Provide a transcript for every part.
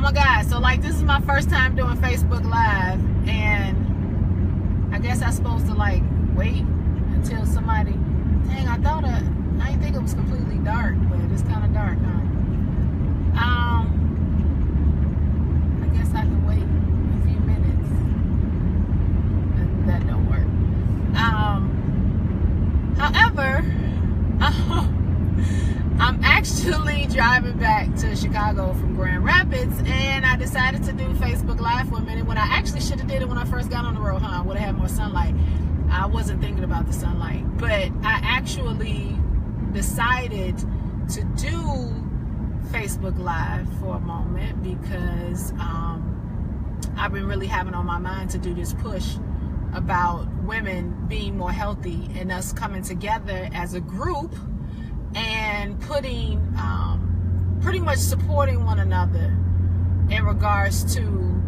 my God. So like, this is my first time doing Facebook Live, and I guess I'm supposed to like wait until somebody, dang, I didn't think it was completely dark, but it's kind of dark, huh? I guess I can wait a few minutes. That don't work. However, I'm actually driving back to Chicago from Grand Rapids, and I decided to do Facebook Live for a minute when I actually should have did it when I first got on the road, huh? I would have had more sunlight. I wasn't thinking about the sunlight, but I actually decided to do Facebook Live for a moment because I've been really having on my mind to do this push about women being more healthy and us coming together as a group and putting pretty much supporting one another in regards to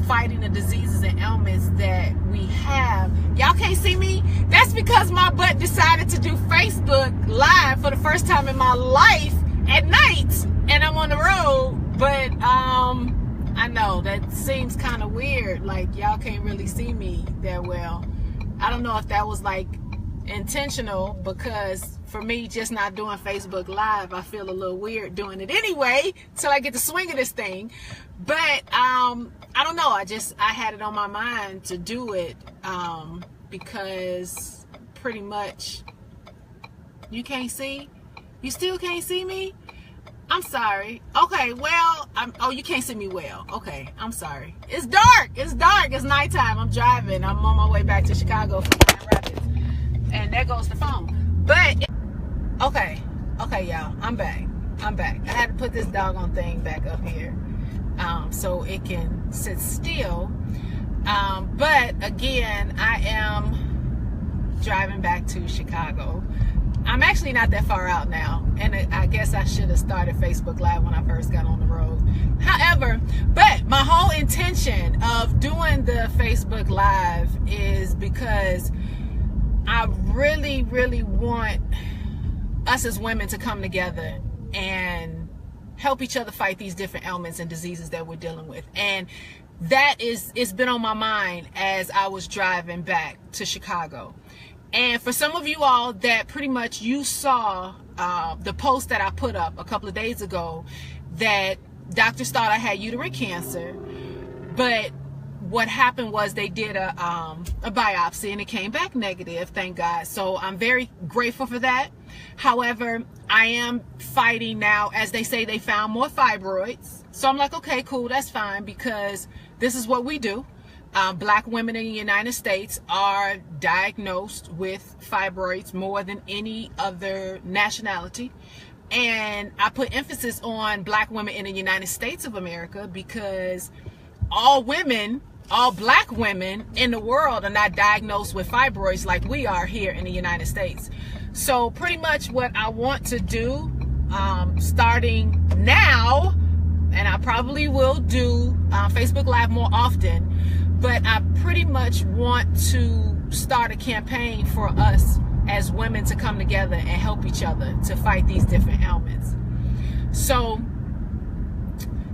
fighting the diseases and ailments that we have. Y'all can't see me? That's because my butt decided to do Facebook Live for the first time in my life at night, and I'm on the road. But I know that seems kind of weird, like y'all can't really see me that well. I don't know if that was like intentional, because for me just not doing Facebook Live, I feel a little weird doing it anyway till I get the swing of this thing. But I don't know, I had it on my mind to do it because pretty much you can't see, you still can't see me. I'm sorry. Okay, well, oh, you can't see me well. Okay, I'm sorry. It's dark. It's dark. It's nighttime. I'm driving. I'm on my way back to Chicago from Grand Rapids. And there goes the phone. But, okay, y'all. I'm back. I had to put this doggone thing back up here so it can sit still. But, again, I am driving back to Chicago. I'm actually not that far out now, and I guess I should have started Facebook Live when I first got on the road. However, but my whole intention of doing the Facebook Live is because I really, really want us as women to come together and help each other fight these different ailments and diseases that we're dealing with. And that it's been on my mind as I was driving back to Chicago. And for some of you all that pretty much you saw the post that I put up a couple of days ago that doctors thought I had uterine cancer, but what happened was they did a biopsy and it came back negative, thank God. So I'm very grateful for that. However, I am fighting now, as they say, they found more fibroids. So I'm like, okay, cool, that's fine, because this is what we do. Black women in the United States are diagnosed with fibroids more than any other nationality. And I put emphasis on black women in the United States of America because all black women in the world are not diagnosed with fibroids like we are here in the United States. So pretty much what I want to do, starting now, and I probably will do Facebook Live more often, but I pretty much want to start a campaign for us as women to come together and help each other to fight these different ailments. So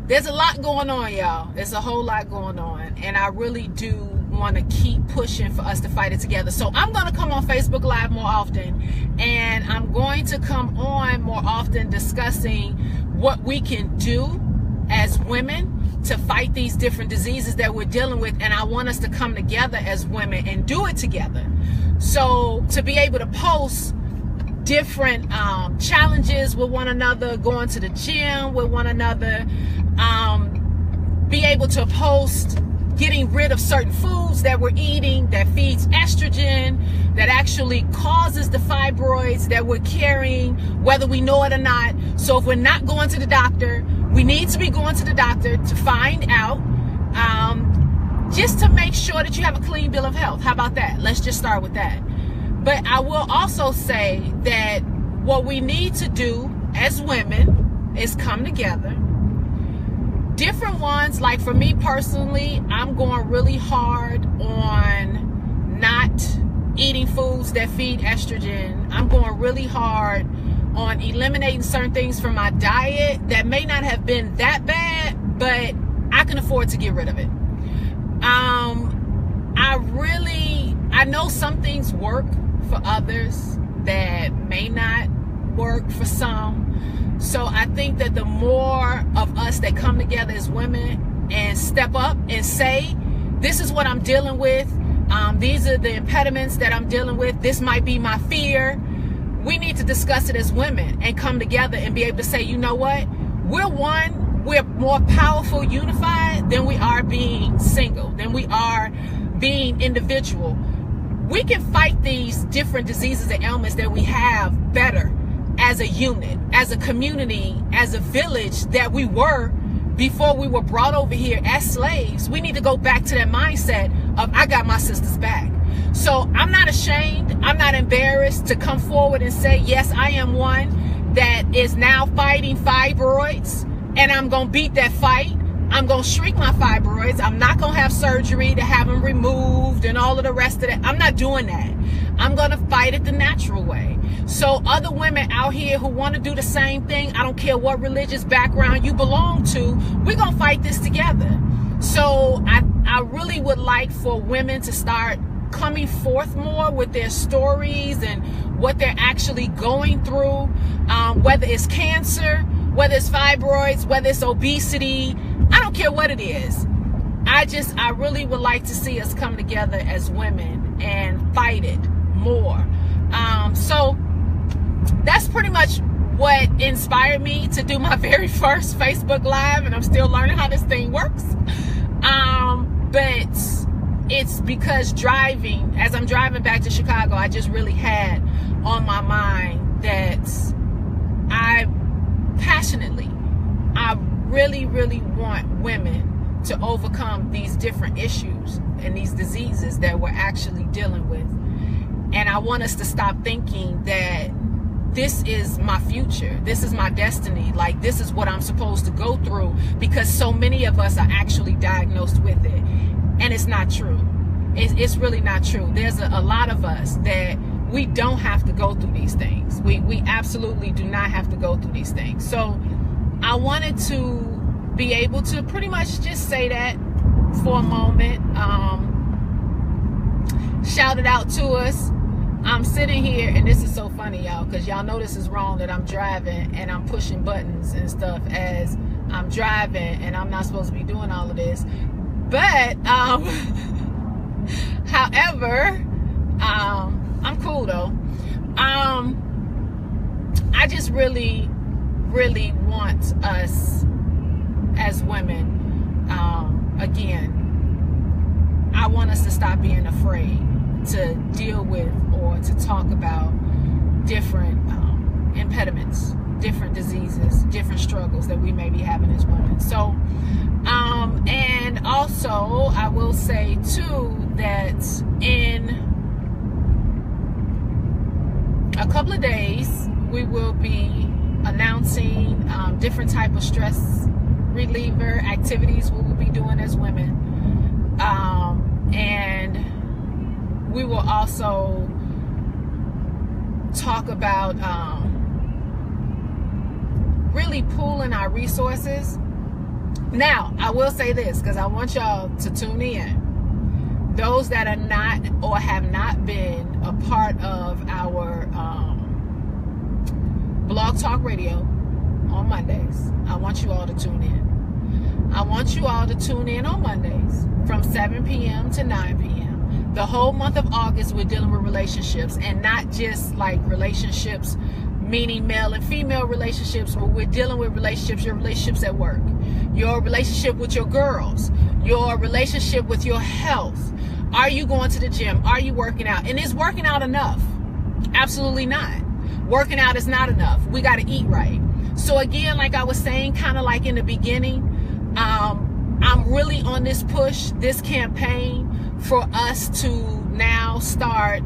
there's a lot going on, y'all. There's a whole lot going on, and I really do want to keep pushing for us to fight it together. So I'm going to come on Facebook Live more often, and I'm going to come on more often discussing what we can do as women to fight these different diseases that we're dealing with. And I want us to come together as women and do it together. So to be able to post different challenges with one another, going to the gym with one another, be able to post getting rid of certain foods that we're eating that feeds estrogen, that actually causes the fibroids that we're carrying, whether we know it or not. So if we're not going to the doctor, we need to be going to the doctor to find out, just to make sure that you have a clean bill of health. How about that? Let's just start with that. But I will also say that what we need to do as women is come together. Different ones, like for me personally, I'm going really hard on not eating foods that feed estrogen. I'm going really hard on eliminating certain things from my diet that may not have been that bad, but I can afford to get rid of it. I know some things work for others that may not work for some. So I think that the more of us that come together as women and step up and say, this is what I'm dealing with. These are the impediments that I'm dealing with. This might be my fear. We need to discuss it as women and come together and be able to say, you know what? We're one. We're more powerful, unified than we are being single, than we are being individual. We can fight these different diseases and ailments that we have better as a unit, as a community, as a village that we were before we were brought over here as slaves. We need to go back to that mindset of, I got my sisters back. So I'm not ashamed. I'm not embarrassed to come forward and say, yes, I am one that is now fighting fibroids, and I'm going to beat that fight. I'm going to shrink my fibroids. I'm not going to have surgery to have them removed and all of the rest of that. I'm not doing that. I'm going to fight it the natural way. So other women out here who want to do the same thing, I don't care what religious background you belong to, we're going to fight this together. So I really would like for women to start coming forth more with their stories and what they're actually going through, whether it's cancer, whether it's fibroids, whether it's obesity. I don't care what it is. I really would like to see us come together as women and fight it more. So that's pretty much what inspired me to do my very first Facebook Live, and I'm still learning how this thing works. But it's because as I'm driving back to Chicago, I just really had on my mind that I really, really want women to overcome these different issues and these diseases that we're actually dealing with. And I want us to stop thinking that this is my future, this is my destiny, like this is what I'm supposed to go through, because so many of us are actually diagnosed with it. And it's not true. It's really not true. There's a lot of us that we don't have to go through these things. We absolutely do not have to go through these things. So I wanted to be able to pretty much just say that for a moment. Shout it out to us. I'm sitting here, and this is so funny, y'all, because y'all know this is wrong that I'm driving and I'm pushing buttons and stuff as I'm driving, and I'm not supposed to be doing all of this. But however, I'm cool though. I just really, really want us as women, again, I want us to stop being afraid to deal with or to talk about different impediments, different diseases, different struggles that we may be having as women. So, and also I will say too that in a couple of days we will be announcing different type of stress reliever activities we will be doing as women, and we will also talk about really pooling our resources. Now, I will say this, because I want y'all to tune in. Those that are not or have not been a part of our Blog Talk Radio on Mondays, I want you all to tune in. I want you all to tune in on Mondays from 7 p.m. to 9 p.m. The whole month of August, we're dealing with relationships, and not just like relationships, meaning male and female relationships, but we're dealing with relationships, your relationships at work, your relationship with your girls, your relationship with your health. Are you going to the gym? Are you working out? And is working out enough? Absolutely not. Working out is not enough. We got to eat right. So again, like I was saying, kind of like in the beginning, I'm really on this push, this campaign for us to now start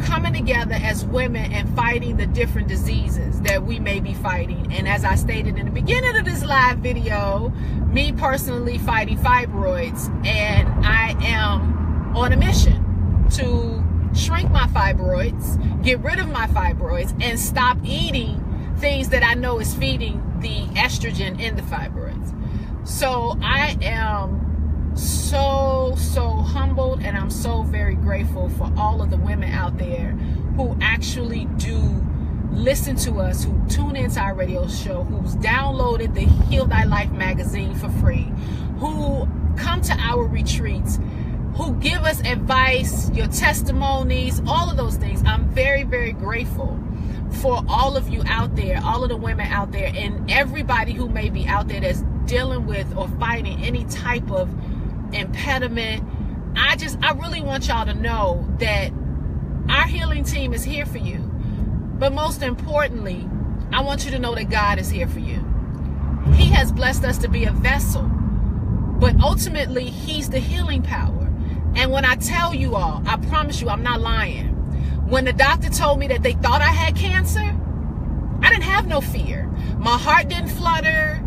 coming together as women and fighting the different diseases that we may be fighting. And as I stated in the beginning of this live video, me personally fighting fibroids, and I am on a mission to shrink my fibroids, get rid of my fibroids, and stop eating things that I know is feeding the estrogen in the fibroids. So I am so humbled, and I'm so very grateful for all of the women out there who actually do listen to us, who tune into our radio show, who's downloaded the Heal Thy Life magazine for free, who come to our retreats, who give us advice, your testimonies, all of those things. I'm very, very grateful for all of you out there, all of the women out there, and everybody who may be out there that's dealing with or fighting any type of impediment. I really want y'all to know that our healing team is here for you. But most importantly, I want you to know that God is here for you. He has blessed us to be a vessel, but ultimately He's the healing power. And when I tell you all, I promise you, I'm not lying. When the doctor told me that they thought I had cancer, I didn't have no fear. My heart didn't flutter.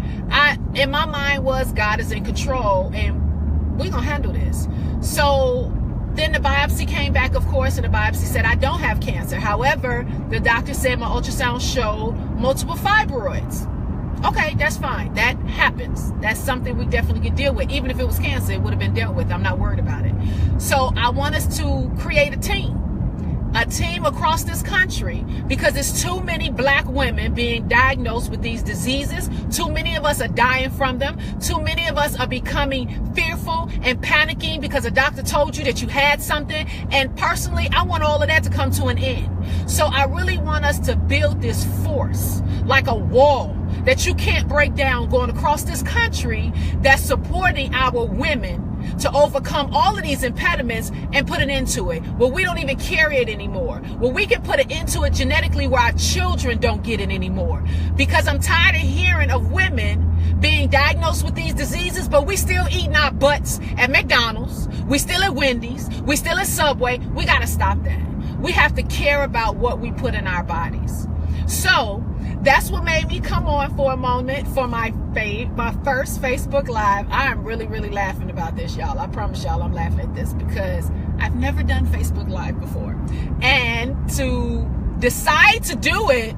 In my mind was, God is in control and we're going to handle this. So then the biopsy came back, of course, and the biopsy said I don't have cancer. However, the doctor said my ultrasound showed multiple fibroids. Okay, that's fine. That happens. That's something we definitely could deal with. Even if it was cancer, it would have been dealt with. I'm not worried about it. So I want us to create a team across this country, because there's too many black women being diagnosed with these diseases. Too many of us are dying from them. Too many of us are becoming fearful and panicking because a doctor told you that you had something. And personally, I want all of that to come to an end. So I really want us to build this force, like a wall that you can't break down, going across this country, that's supporting our women to overcome all of these impediments and put an end to it. Well, we don't even carry it anymore. Well, we can put an end to it genetically where our children don't get it anymore. Because I'm tired of hearing of women being diagnosed with these diseases, but we still eating our butts at McDonald's. We still at Wendy's. We still at Subway. We got to stop that. We have to care about what we put in our bodies. So that's what made me come on for a moment for my first Facebook Live. I am really, really laughing about this, y'all. I promise y'all I'm laughing at this because I've never done Facebook Live before. And to decide to do it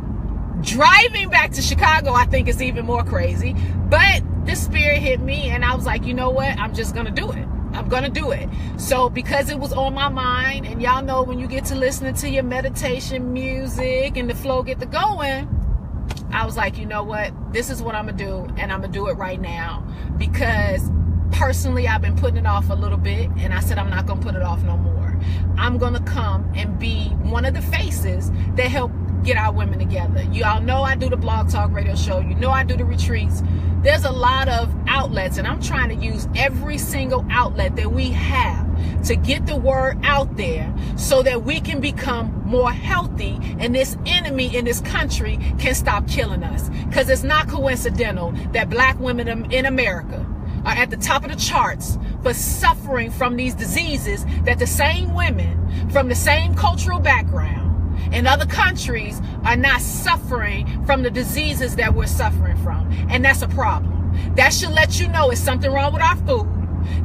driving back to Chicago, I think is even more crazy. But the spirit hit me and I was like, you know what? I'm just going to do it. I'm going to do it. So because it was on my mind, and y'all know when you get to listening to your meditation music and the flow get to going, I was like, you know what? This is what I'm going to do, and I'm going to do it right now. Because personally, I've been putting it off a little bit, and I said I'm not going to put it off no more. I'm going to come and be one of the faces that help get our women together. You all know I do the Blog Talk Radio Show. You know I do the retreats. There's a lot of outlets, and I'm trying to use every single outlet that we have to get the word out there so that we can become more healthy and this enemy in this country can stop killing us. Because it's not coincidental that black women in America are at the top of the charts for suffering from these diseases that the same women from the same cultural background in other countries are not suffering from the diseases that we're suffering from. And that's a problem. That should let you know it's something wrong with our food.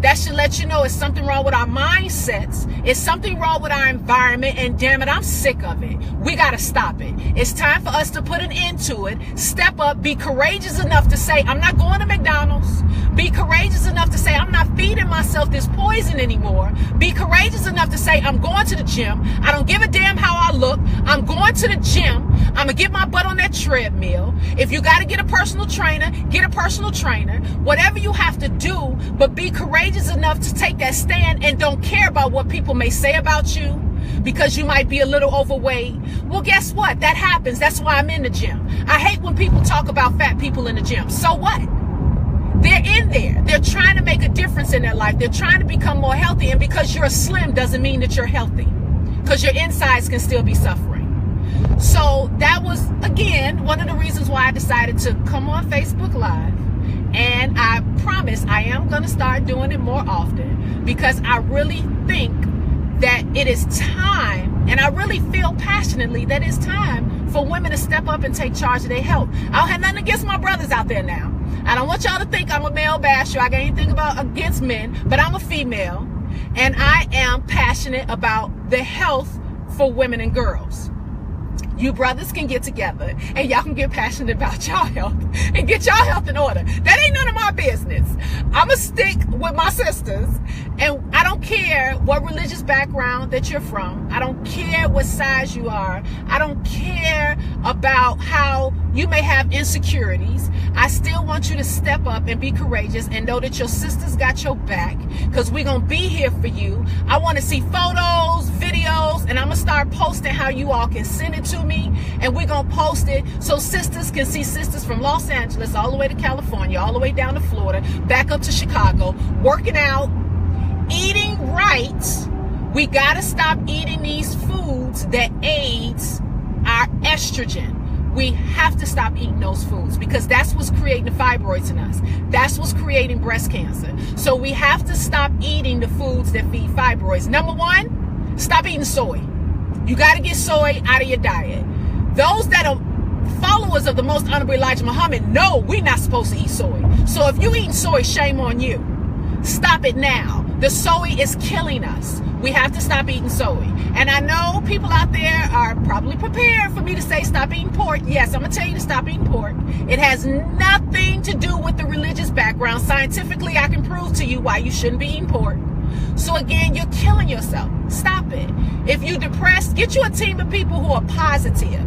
That should let you know it's something wrong with our mindsets. It's something wrong with our environment. And damn it, I'm sick of it. We got to stop it. It's time for us to put an end to it. Step up. Be courageous enough to say, I'm not going to McDonald's. Be courageous enough to say, I'm not feeding myself this poison anymore. Be courageous enough to say, I'm going to the gym. I don't give a damn how I look. I'm going to the gym. I'm going to get my butt on that treadmill. If you got to get a personal trainer, get a personal trainer. Whatever you have to do, but be courageous enough to take that stand and don't care about what people may say about you because you might be a little overweight. Well, guess what? That happens. That's why I'm in the gym. I hate when people talk about fat people in the gym. So what? They're in there. They're trying to make a difference in their life. They're trying to become more healthy. And because you're slim doesn't mean that you're healthy, because your insides can still be suffering. So that was, again, one of the reasons why I decided to come on Facebook Live. And I promise I am going to start doing it more often, because I really think that it is time, and I really feel passionately that it's time for women to step up and take charge of their health. I don't have nothing against my brothers out there now. I don't want y'all to think I'm a male basher. I got anything against men, but I'm a female, and I am passionate about the health for women and girls. you brothers can get together and y'all can get passionate about y'all health and get y'all health in order. That ain't none of my business. I'ma stick with my sisters, and I don't care what religious background that you're from. I don't care what size you are. I don't care about how you may have insecurities. I still want you to step up and be courageous and know that your sisters got your back, because we're gonna be here for you. I want to see photos, videos, and I'm gonna start posting how you all can send it to me, and we're gonna post it so sisters can see sisters from Los Angeles all the way to California, all the way down to Florida, back up to Chicago, working out, eating right. We gotta stop eating these foods that aids our estrogen. We have to stop eating those foods, because that's what's creating the fibroids in us. That's what's creating breast cancer. So we have to stop eating the foods that feed fibroids. Number one, stop eating soy. You got to get soy out of your diet. Those that are followers of the most honorable Elijah Muhammad know we're not supposed to eat soy. So if you eating soy, shame on you. Stop it now. The soy is killing us. We have to stop eating soy. And I know people out there are probably prepared for me to say stop eating pork. Yes, I'm going to tell you to stop eating pork. It has nothing to do with the religious background. Scientifically, I can prove to you why you shouldn't be eating pork. So again, you're killing yourself. Stop it. If you're depressed, get you a team of people who are positive.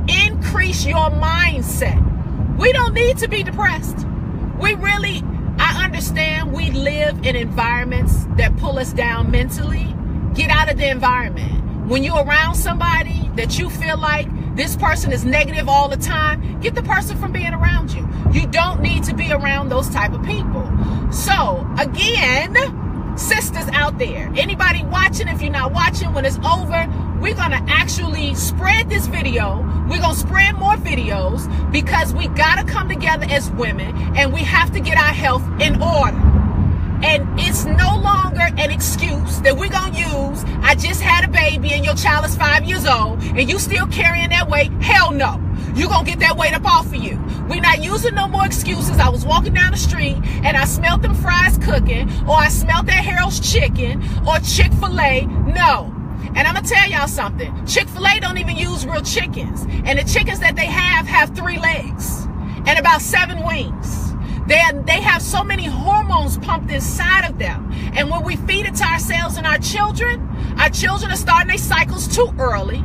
Increase your mindset. We don't need to be depressed. I understand we live in environments that pull us down mentally. Get out of the environment. When you're around somebody that you feel like this person is negative all the time, get the person from being around you. You don't need to be around those type of people. So again, sisters out there, anybody watching, if you're not watching, when it's over, we're going to actually spread this video. We're going to spread more videos, because we got to come together as women, and we have to get our health in order. And it's no longer an excuse that we're going to use. I just had a baby and your child is 5 years old and you still carrying that weight. Hell no. You're going to get that weight up off of you. We're not using no more excuses. I was walking down the street and I smelled them fries cooking, or I smelled that Harold's chicken or Chick-fil-A. No. And I'm going to tell y'all something. Chick-fil-A don't even use real chickens. And the chickens that they have 3 legs and about 7 wings. They have so many hormones pumped inside of them. And when we feed it to ourselves and our children are starting their cycles too early.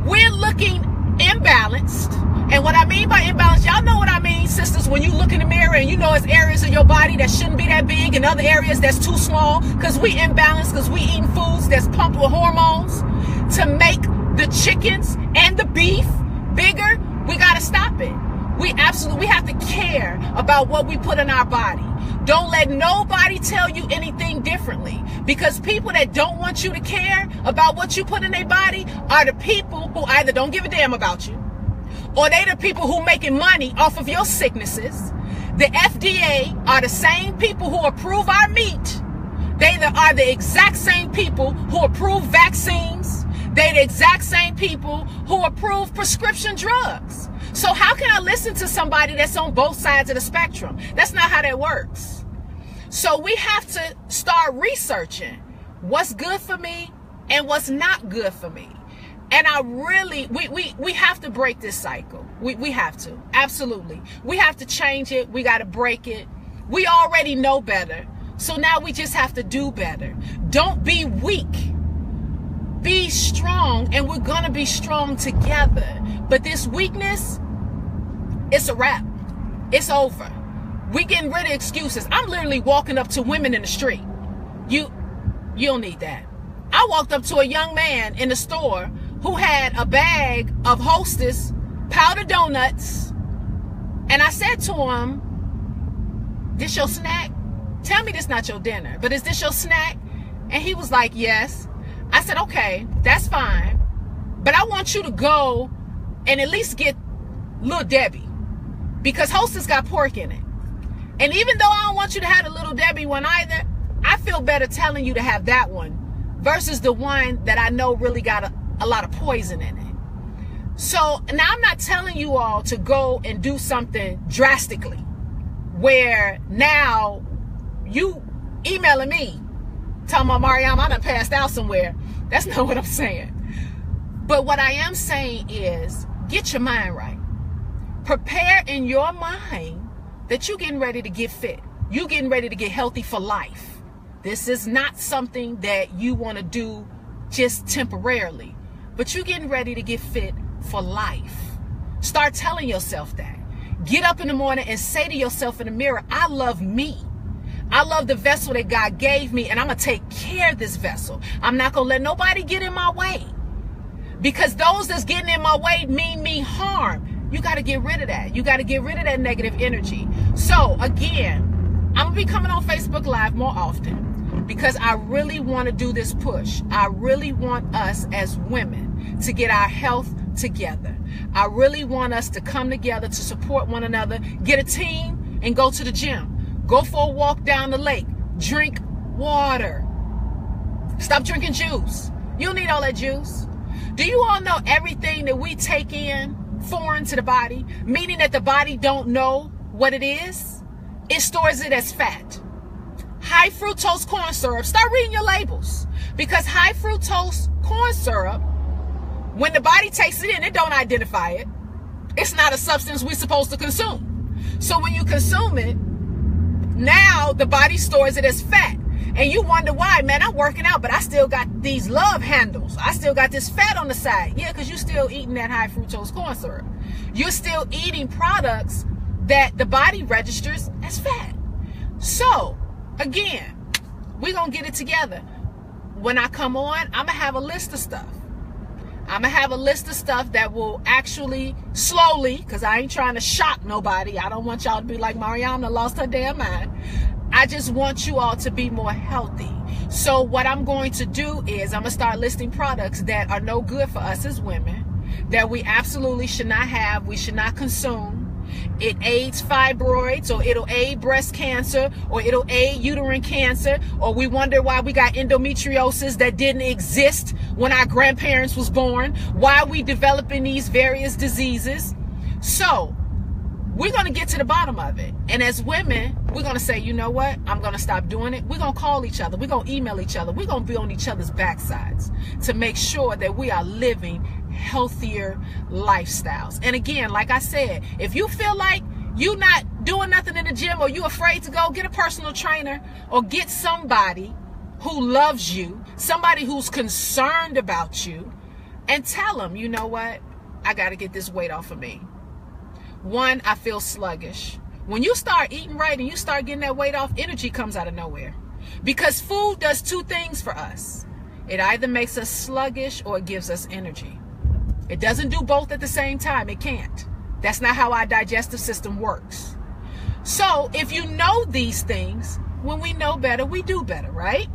We're looking imbalanced. And what I mean by imbalanced, y'all know what I mean, sisters, when you look in the mirror and you know it's areas of your body that shouldn't be that big and other areas that's too small, because we imbalanced, because we eating foods that's pumped with hormones to make the chickens and the beef bigger. We got to stop it. We have to care about what we put in our body. Don't let nobody tell you anything differently, because people that don't want you to care about what you put in their body are the people who either don't give a damn about you, or they the people who making money off of your sicknesses. The FDA are the same people who approve our meat. They are the exact same people who approve vaccines. They're the exact same people who approve prescription drugs. So how can I listen to somebody that's on both sides of the spectrum? That's not how that works. So we have to start researching what's good for me and what's not good for me. And we have to break this cycle. We have to. Absolutely. We have to change it. We got to break it. We already know better. So now we just have to do better. Don't be weak. Be strong, and we're going to be strong together. But this weakness, it's a wrap. It's over. We getting rid of excuses. I'm literally walking up to women in the street. You don't need that. I walked up to a young man in the store who had a bag of Hostess powdered donuts. And I said to him, "This your snack? Tell me this not your dinner, but is this your snack?" And he was like, "Yes." I said, "Okay, that's fine. But I want you to go and at least get Little Debbie, because Hostess got pork in it. And even though I don't want you to have the Little Debbie one either, I feel better telling you to have that one versus the one that I know really got a lot of poison in it." So now I'm not telling you all to go and do something drastically where now you emailing me talking about, "Mariam, I done passed out somewhere." That's not what I'm saying. But what I am saying is, get your mind right. Prepare in your mind that you're getting ready to get fit. You're getting ready to get healthy for life. This is not something that you want to do just temporarily, but you're getting ready to get fit for life. Start telling yourself that. Get up in the morning and say to yourself in the mirror, I love me. I love the vessel that God gave me, and I'm going to take care of this vessel. I'm not going to let nobody get in my way, because those that's getting in my way mean me harm. You got to get rid of that. You got to get rid of that negative energy. So again, I'm going to be coming on Facebook Live more often, because I really want to do this push. I really want us as women to get our health together. I really want us to come together to support one another, get a team, and go to the gym. Go for a walk down the lake. Drink water. Stop drinking juice. You don't need all that juice. Do you all know everything that we take in foreign to the body, meaning that the body don't know what it is? It stores it as fat. High fructose corn syrup. Start reading your labels, because high fructose corn syrup, when the body takes it in, it don't identify it. It's not a substance we're supposed to consume. So when you consume it, now the body stores it as fat. And you wonder why, man, I'm working out, but I still got these love handles. I still got this fat on the side. Yeah, because you're still eating that high fructose corn syrup. You're still eating products that the body registers as fat. So, again, we're going to get it together. When I come on, I'm going to have a list of stuff. I'm going to have a list of stuff that will actually slowly, because I ain't trying to shock nobody. I don't want y'all to be like, Mariana lost her damn mind. I just want you all to be more healthy. So what I'm going to do is I'm going to start listing products that are no good for us as women, that we absolutely should not have, we should not consume. It aids fibroids, or it'll aid breast cancer, or it'll aid uterine cancer, or we wonder why we got endometriosis that didn't exist when our grandparents was born, why we developing these various diseases. So we're going to get to the bottom of it. And as women, we're going to say, you know what? I'm going to stop doing it. We're going to call each other. We're going to email each other. We're going to be on each other's backsides to make sure that we are living healthier lifestyles. And again, like I said, if you feel like you're not doing nothing in the gym, or you're afraid to go, get a personal trainer, or get somebody who loves you, somebody who's concerned about you, and tell them, you know what? I got to get this weight off of me. One, I feel sluggish. When you start eating right and you start getting that weight off, energy comes out of nowhere. Because food does two things for us. It either makes us sluggish or it gives us energy. It doesn't do both at the same time. It can't. That's not how our digestive system works. So if you know these things, when we know better, we do better, right?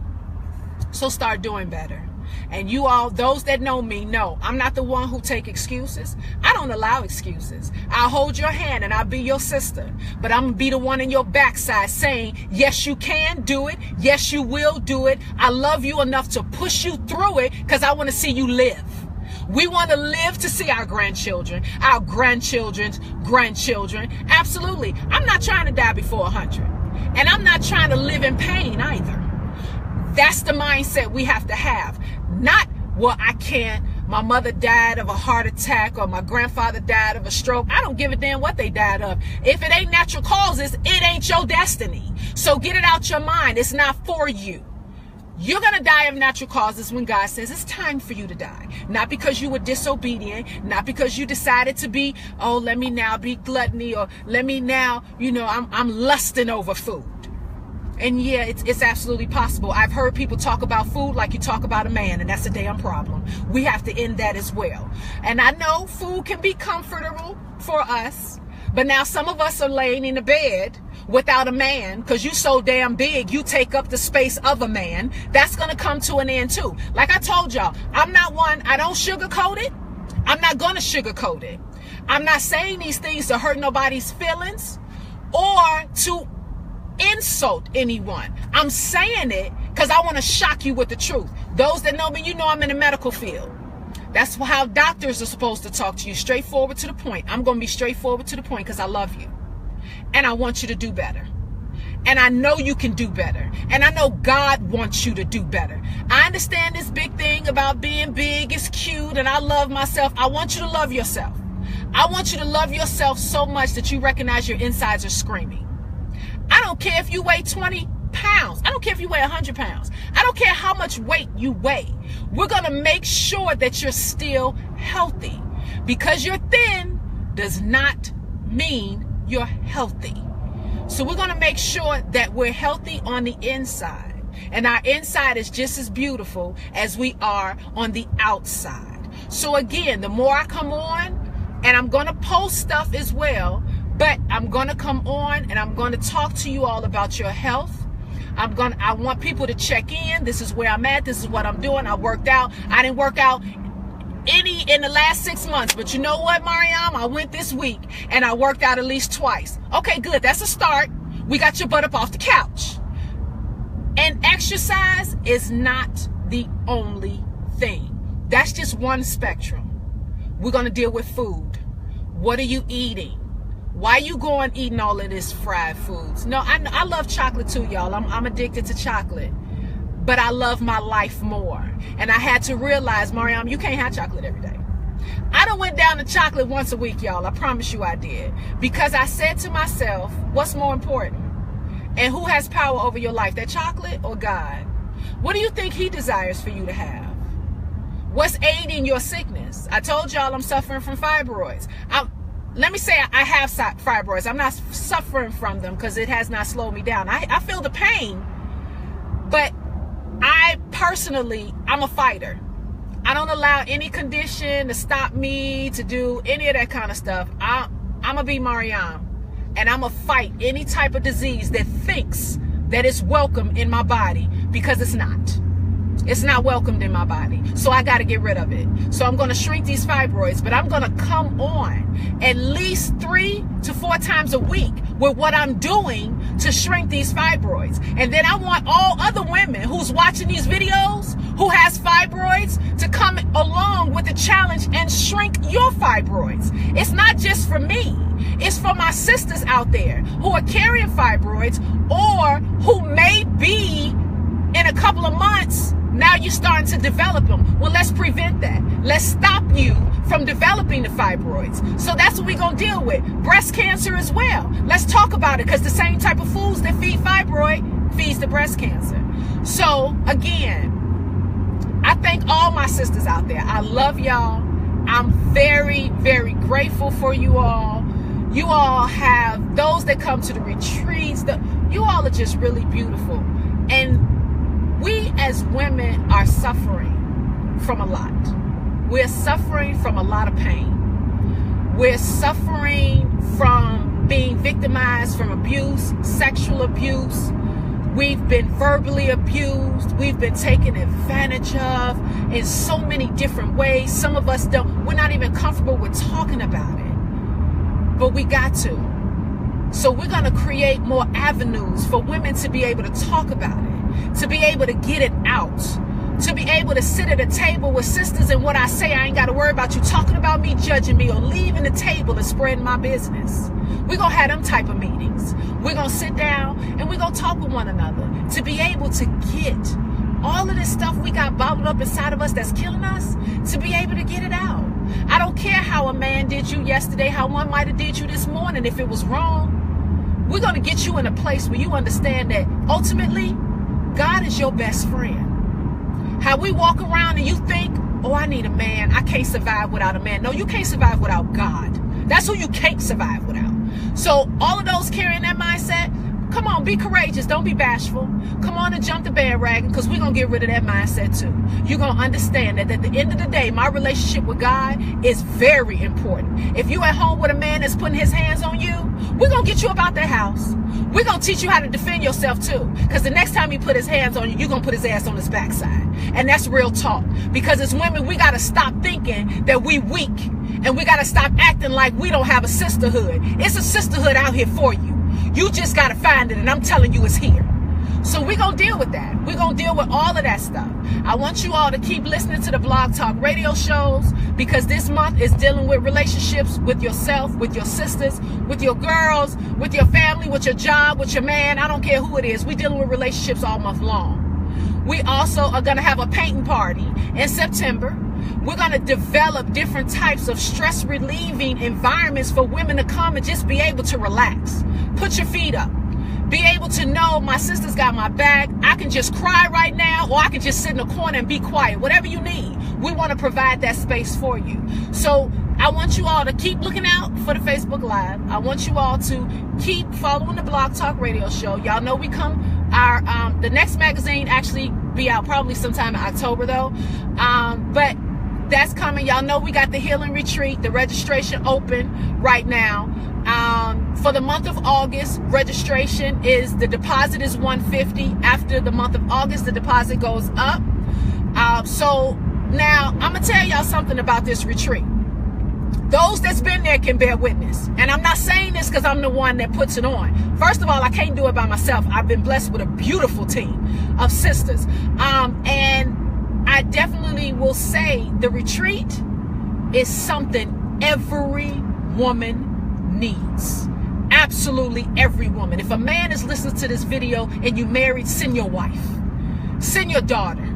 So start doing better. And you all, those that know me, know I'm not the one who take excuses. I don't allow excuses. I'll hold your hand and I'll be your sister. But I'm going to be the one in your backside saying, yes, you can do it. Yes, you will do it. I love you enough to push you through it, because I want to see you live. We want to live to see our grandchildren, our grandchildren's grandchildren. Absolutely. I'm not trying to die before 100. And I'm not trying to live in pain either. That's the mindset we have to have. Not, well, I can't. My mother died of a heart attack, or my grandfather died of a stroke. I don't give a damn what they died of. If it ain't natural causes, it ain't your destiny. So get it out your mind. It's not for you. You're going to die of natural causes when God says it's time for you to die. Not because you were disobedient, not because you decided to be, oh, let me now be gluttony, or let me now, I'm lusting over food. And yeah, it's absolutely possible. I've heard people talk about food like you talk about a man, and that's a damn problem. We have to end that as well. And I know food can be comfortable for us, but now some of us are laying in the bed without a man because you so damn big, you take up the space of a man. That's going to come to an end too. Like I told y'all, I'm not one, I don't sugarcoat it. I'm not going to sugarcoat it. I'm not saying these things to hurt nobody's feelings or to insult anyone. I'm saying it because I want to shock you with the truth. Those that know me, you know I'm in the medical field. That's how doctors are supposed to talk to you, straightforward to the point. I'm going to be straightforward to the point because I love you. And I want you to do better. And I know you can do better. And I know God wants you to do better. I understand this big thing about being big is cute and I love myself. I want you to love yourself. I want you to love yourself so much that you recognize your insides are screaming. I don't care if you weigh 20 pounds. I don't care if you weigh 100 pounds. I don't care how much weight you weigh. We're going to make sure that you're still healthy. Because you're thin does not mean you're healthy. So we're going to make sure that we're healthy on the inside. And our inside is just as beautiful as we are on the outside. So again, the more I come on, and I'm going to post stuff as well, but I'm going to come on and I'm going to talk to you all about your health. I want people to check in. This is where I'm at. This is what I'm doing. I worked out. I didn't work out any in the last 6 months, but you know what, Mariam? I went this week and I worked out at least twice. Okay, good. That's a start. We got your butt up off the couch. And exercise is not the only thing. That's just one spectrum. We're going to deal with food. What are you eating? Why you going eating all of this fried foods? No, I love chocolate too, y'all. I'm addicted to chocolate. But I love my life more. And I had to realize, Mariam, you can't have chocolate every day. I done went down to chocolate once a week, y'all. I promise you I did. Because I said to myself, what's more important? And who has power over your life, that chocolate or God? What do you think he desires for you to have? What's aiding your sickness? I told y'all I'm suffering from fibroids. Let me say I have fibroids. I'm not suffering from them because it has not slowed me down. I feel the pain, but I personally, I'm a fighter. I don't allow any condition to stop me to do any of that kind of stuff. I'm going to be Mariam, and I'm going to fight any type of disease that thinks that it's welcome in my body, because it's not. It's not welcomed in my body. So I got to get rid of it. So I'm going to shrink these fibroids, but I'm going to come on at least 3 to 4 times a week with what I'm doing to shrink these fibroids. And then I want all other women who's watching these videos who has fibroids to come along with the challenge and shrink your fibroids. It's not just for me. It's for my sisters out there who are carrying fibroids, or who may be in a couple of months. Now you're starting to develop them. Well, let's prevent that. Let's stop you from developing the fibroids. So that's what we're going to deal with. Breast cancer as well. Let's talk about it, because the same type of foods that feed fibroid feeds the breast cancer. So again, I thank all my sisters out there. I love y'all. I'm very, very grateful for you all. You all have those that come to the retreats. You all are just really beautiful. And we as women are suffering from a lot. We're suffering from a lot of pain. We're suffering from being victimized from abuse, sexual abuse. We've been verbally abused. We've been taken advantage of in so many different ways. Some of us we're not even comfortable with talking about it. But we got to. So we're going to create more avenues for women to be able to talk about it, to be able to get it out, to be able to sit at a table with sisters, and what I say, I ain't got to worry about you talking about me, judging me, or leaving the table and spreading my business. We're going to have them type of meetings. We're going to sit down and we're going to talk with one another to be able to get all of this stuff we got bottled up inside of us that's killing us, to be able to get it out. I don't care how a man did you yesterday, how one might have did you this morning. If it was wrong, we're going to get you in a place where you understand that ultimately God is your best friend. How we walk around and you think, oh, I need a man. I can't survive without a man. No, you can't survive without God. That's who you can't survive without. So all of those carrying that mindset, come on, be courageous. Don't be bashful. Come on and jump the bandwagon, because we're going to get rid of that mindset too. You're going to understand that at the end of the day, my relationship with God is very important. If you at home with a man that's putting his hands on you, we're going to get you about that house. We're going to teach you how to defend yourself too. Because the next time he put his hands on you, you're going to put his ass on his backside. And that's real talk. Because as women, we got to stop thinking that we weak. And we got to stop acting like we don't have a sisterhood. It's a sisterhood out here for you. You just got to find it, and I'm telling you it's here. So we're going to deal with that. We're going to deal with all of that stuff. I want you all to keep listening to the Blog Talk radio shows. because this month is dealing with relationships with yourself, with your sisters, with your girls, with your family, with your job, with your man. I don't care who it is. We're dealing with relationships all month long. We also are going to have a painting party in September. We're going to develop different types of stress relieving environments for women to come and just be able to relax. Put your feet up. Be able to know my sister's got my back. I can just cry right now, or I can just sit in the corner and be quiet. Whatever you need. We want to provide that space for you. So I want you all to keep looking out for the Facebook Live. I want you all to keep following the Blog Talk Radio Show. Y'all know we come, the next magazine actually be out probably sometime in October though. But that's coming. Y'all know we got the Healing Retreat, the registration open right now. For the month of August, registration is, the deposit is $150. After the month of August, the deposit goes up. So now I'm gonna tell y'all something about this retreat. Those that's been there can bear witness. And I'm not saying this because I'm the one that puts it on. First of all, I can't do it by myself. I've been blessed with a beautiful team of sisters. And I definitely will say the retreat is something every woman needs. Absolutely every woman. If a man is listening to this video and you married, send your wife. Send your daughter.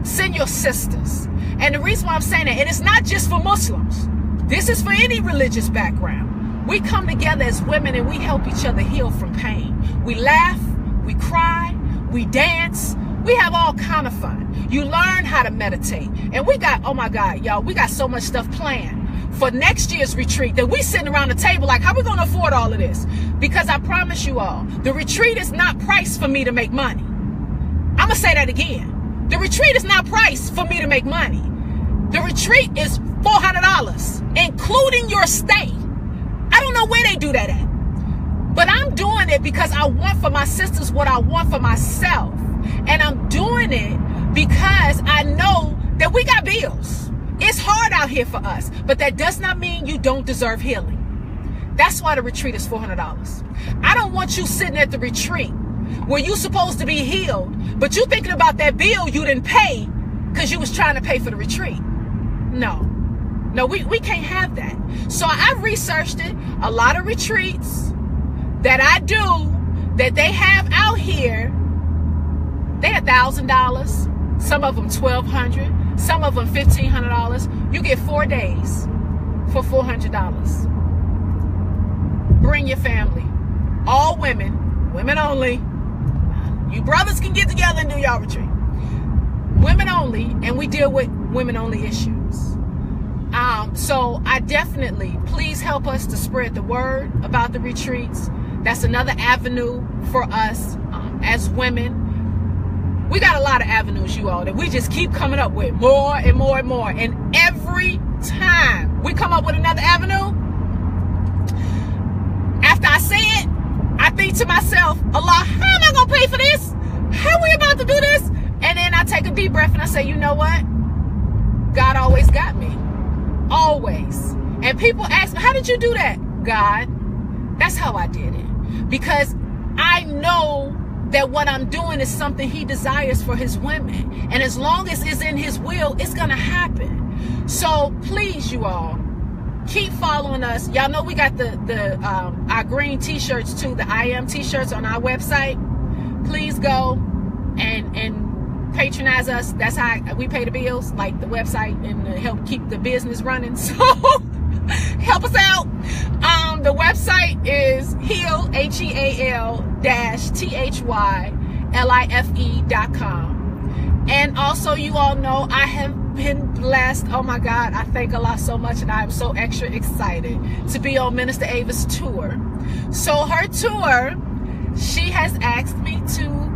Send your sisters. And the reason why I'm saying that, and it's not just for Muslims. This is for any religious background. We come together as women and we help each other heal from pain. We laugh, we cry, we dance, we have all kind of fun. You learn how to meditate. And we got, oh my God, y'all, we got so much stuff planned for next year's retreat that we sitting around the table like, how we going to afford all of this? Because I promise you all, the retreat is not priced for me to make money. I'm going to say that again. The retreat is not priced for me to make money. The retreat is $400, including your stay. I don't know where they do that at. But I'm doing it because I want for my sisters what I want for myself. And I'm doing it because I know that we got bills. It's hard out here for us. But that does not mean you don't deserve healing. That's why the retreat is $400. I don't want you sitting at the retreat where you're supposed to be healed, but you thinking about that bill you didn't pay because you was trying to pay for the retreat. No, we can't have that. So I've researched it. A lot of retreats that I do, that they have out here, they're $1,000. Some of them $1,200. Some of them $1,500. You get 4 days for $400. Bring your family. All women, women only. You brothers can get together and do y'all retreat. Women only, and we deal with women only issues. So I definitely, please help us to spread the word about the retreats. That's another avenue for us as women. We got a lot of avenues, you all, that we just keep coming up with more and more and more. And every time we come up with another avenue, after I say it, I think to myself, Allah, how am I going to pay for this? How are we about to do this? And then I take a deep breath and I say, you know what? God always got me. Always. And people ask me, how did you do that? God. That's how I did it. Because I know that what I'm doing is something he desires for his women. And as long as it's in his will, it's going to happen. So please, you all, keep following us. Y'all know we got our green t-shirts too, the I Am t-shirts on our website. Please go and patronize us. That's how we pay the bills, like the website, and help keep the business running. So help us out. The website is heal, HEAL-THYLIFE.com. And also, you all know I have been blessed. Oh my God, I thank Allah so much, and I'm so extra excited to be on Minister Ava's tour. So her tour, she has asked me to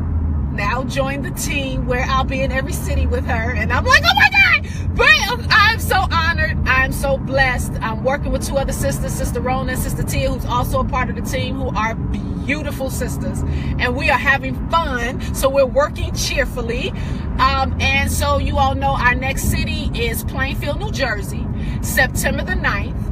now join the team where I'll be in every city with her, and I'm like, oh my God, but I'm so honored. I'm so blessed. I'm working with 2 other sisters, Sister Rona and Sister Tia, who's also a part of the team, who are beautiful sisters, and we are having fun. So we're working cheerfully, and so you all know our next city is Plainfield, New Jersey, September the 9th.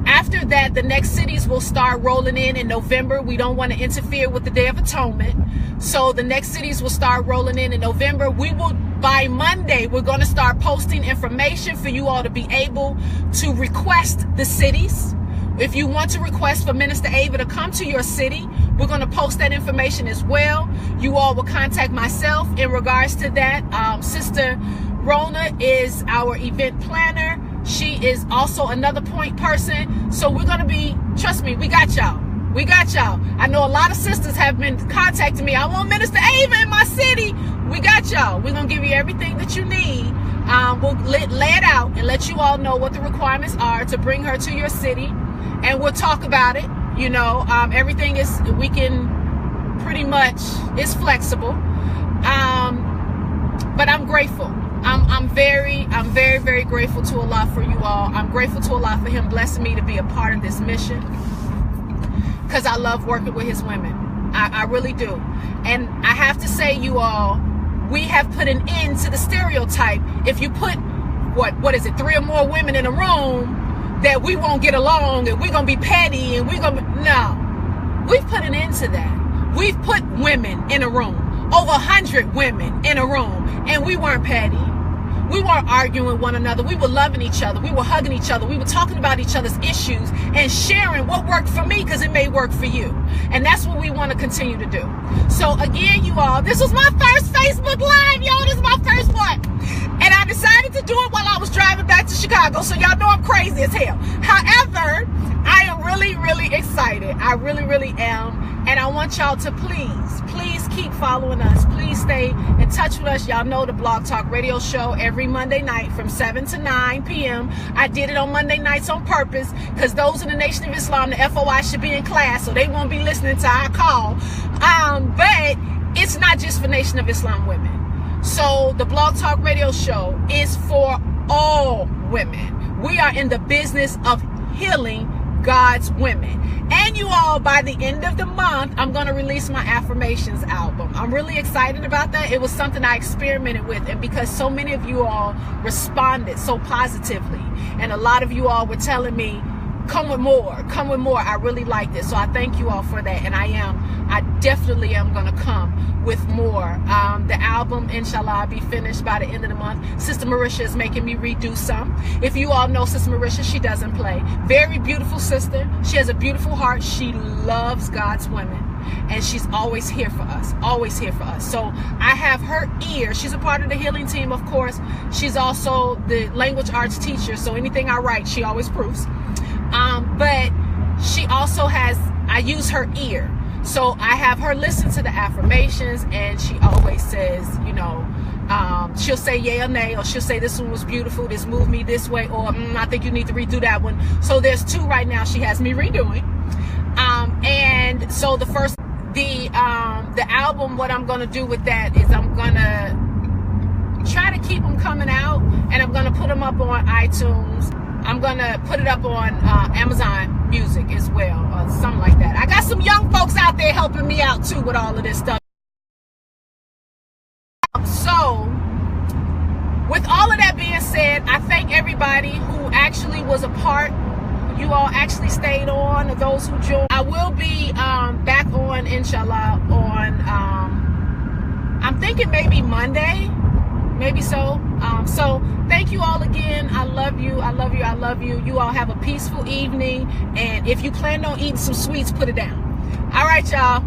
After that, the next cities will start rolling in November. We don't want to interfere with the Day of Atonement. So the next cities will start rolling in November. We will, by Monday, we're going to start posting information for you all to be able to request the cities. If you want to request for Minister Ava to come to your city, we're going to post that information as well. You all will contact myself in regards to that. Sister Rona is our event planner. She is also another point person. So we're going to be, trust me, we got y'all. We got y'all. I know a lot of sisters have been contacting me. I want Minister Ava in my city. We got y'all. We're going to give you everything that you need. We'll lay it out and let you all know what the requirements are to bring her to your city. And we'll talk about it. You know, everything is, we can pretty much, it's flexible. But I'm grateful. I'm very, very grateful to Allah for you all. I'm grateful to Allah for Him blessing me to be a part of this mission, because I love working with His women. I really do. And I have to say, you all, we have put an end to the stereotype. If you put, what is it, 3 or more women in a room, that we won't get along and we're going to be petty and we're going to, no. We've put an end to that. We've put women in a room, over 100 women in a room, and we weren't petty. We weren't arguing with one another. We were loving each other. We were hugging each other. We were talking about each other's issues and sharing what worked for me, because it may work for you. And that's what we want to continue to do. So again, you all, this was my first Facebook Live, y'all. This is my first one. And I decided to do it while I was driving back to Chicago. So y'all know I'm crazy as hell. However, I am really excited. I really am. And I want y'all to please keep following us. Please stay in touch with us. Y'all know the Blog Talk Radio Show every Monday night from 7 to 9 p.m. I did it on Monday nights on purpose, because those in the Nation of Islam, the FOI, should be in class, so they won't be listening to our call. But it's not just for Nation of Islam women. So the Blog Talk Radio Show is for all women. We are in the business of healing God's women. And you all, by the end of the month, I'm going to release my affirmations album. I'm really excited about that. It was something I experimented with, and because so many of you all responded so positively, and a lot of you all were telling me, come with more, I really like this. So I thank you all for that, and I definitely am going to come with more. The album, inshallah, will be finished by the end of the month. Sister Marisha is making me redo some. If you all know Sister Marisha, she doesn't play. Very beautiful sister. She has a beautiful heart. She loves God's women, and she's always here for us, So I have her ear. She's a part of the healing team, of course. She's also the language arts teacher, so anything I write, she always proofs. But she also has, I use her ear. So I have her listen to the affirmations, and she always says, you know, she'll say yay or nay, or she'll say this one was beautiful, this moved me this way, or I think you need to redo that one. So there's 2 right now she has me redoing. And so the first, the album, what I'm going to do with that is I'm going to try to keep them coming out, and I'm going to put them up on iTunes. I'm going to put it up on Amazon Music as well, or something like that. I got some young folks out there helping me out too with all of this stuff. So, with all of that being said, I thank everybody who actually was a part. You all actually stayed on, or those who joined. I will be back on, inshallah, on, I'm thinking maybe Monday. Maybe so. So thank you all again. I love you. You all have a peaceful evening. And if you plan on eating some sweets, put it down. All right, y'all.